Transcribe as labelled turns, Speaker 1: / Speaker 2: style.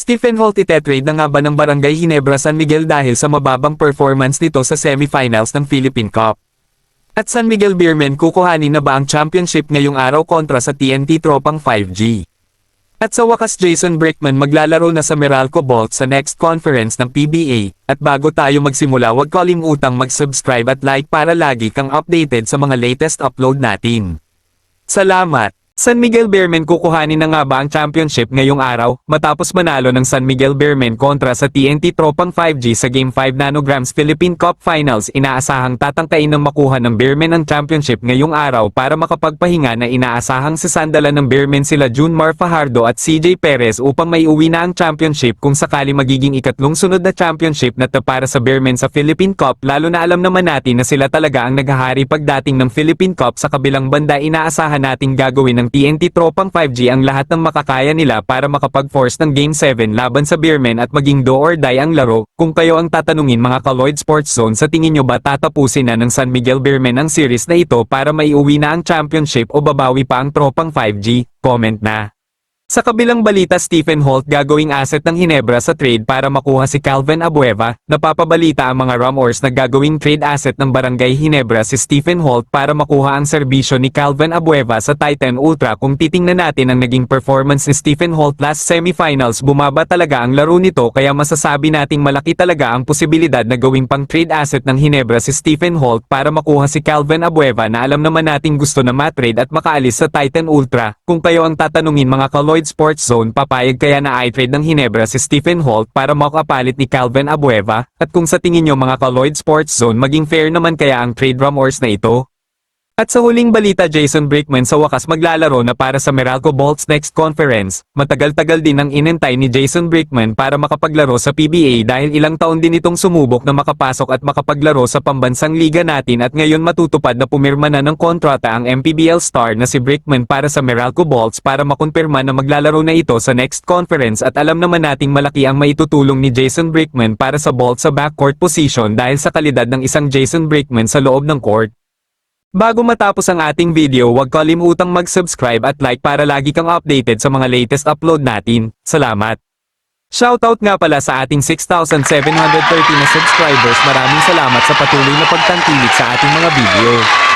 Speaker 1: Stephen Holt itetrade na nga ba ng Barangay Ginebra San Miguel dahil sa mababang performance nito sa semifinals ng Philippine Cup? At San Miguel Beermen kukuhanin na ba ang championship ngayong araw kontra sa TNT Tropang 5G? At sa wakas Jason Brickman maglalaro na sa Meralco Bolts sa next conference ng PBA, at bago tayo magsimula huwag kalimutang mag-subscribe at like para lagi kang updated sa mga latest upload natin. Salamat! San Miguel Beermen kukuhanin na nga ba ang championship ngayong araw, matapos manalo ng San Miguel Beermen kontra sa TNT Tropang 5G sa Game 5 Nanograms Philippine Cup Finals. Inaasahang tatangkain ng makuha ng Beermen ang championship ngayong araw para makapagpahinga na inaasahang sasandalan ng Beermen sila Junmar Fajardo at CJ Perez upang maiuwi na ang championship kung sakali magiging ikatlong sunod na championship na para sa Beermen sa Philippine Cup, lalo na alam naman natin na sila talaga ang naghahari pagdating ng Philippine Cup. Sa kabilang banda inaasahan nating gagawin ng TNT Tropang 5G ang lahat ng makakaya nila para makapag-force ng Game 7 laban sa Beermen at maging do or die ang laro. Kung kayo ang tatanungin mga ka-Lloyd Sports Zone, sa tingin nyo ba tatapusin na ng San Miguel Beermen ang series na ito para maiuwi na ang championship o babawi pa ang Tropang 5G? Comment na! Sa kabilang balita, Stephen Holt gagawing asset ng Ginebra sa trade para makuha si Calvin Abueva. Napapabalita ang mga rumors na gagawing trade asset ng Barangay Ginebra si Stephen Holt para makuha ang serbisyo ni Calvin Abueva sa Titan Ultra. Kung titingnan natin ang naging performance ni Stephen Holt last semifinals, bumaba talaga ang laro nito, kaya masasabi nating malaki talaga ang posibilidad na gawing pang trade asset ng Ginebra si Stephen Holt para makuha si Calvin Abueva na alam naman nating gusto na matrade at makaalis sa Titan Ultra. Kung kayo ang tatanungin mga ka-Lloyd Sports Zone, papayag kaya na i-trade ng Ginebra si Stephen Holt para makapalit ni Calvin Abueva? At kung sa tingin nyo mga ka-Lloyd Sports Zone, maging fair naman kaya ang trade rumors na ito? At sa huling balita, Jason Brickman sa wakas maglalaro na para sa Meralco Bolts next conference. Matagal-tagal din ang inintay ni Jason Brickman para makapaglaro sa PBA dahil ilang taon din itong sumubok na makapasok at makapaglaro sa pambansang liga natin, at ngayon matutupad na pumirma na ng kontrata ang MPBL star na si Brickman para sa Meralco Bolts para makumpirma na maglalaro na ito sa next conference. At alam naman nating malaki ang maitutulong ni Jason Brickman para sa Bolts sa backcourt position dahil sa kalidad ng isang Jason Brickman sa loob ng court. Bago matapos ang ating video, huwag kalimutang mag-subscribe at like para lagi kang updated sa mga latest upload natin. Salamat! Shoutout nga pala sa ating 6,730 na subscribers. Maraming salamat sa patuloy na pagtangkilik sa ating mga video.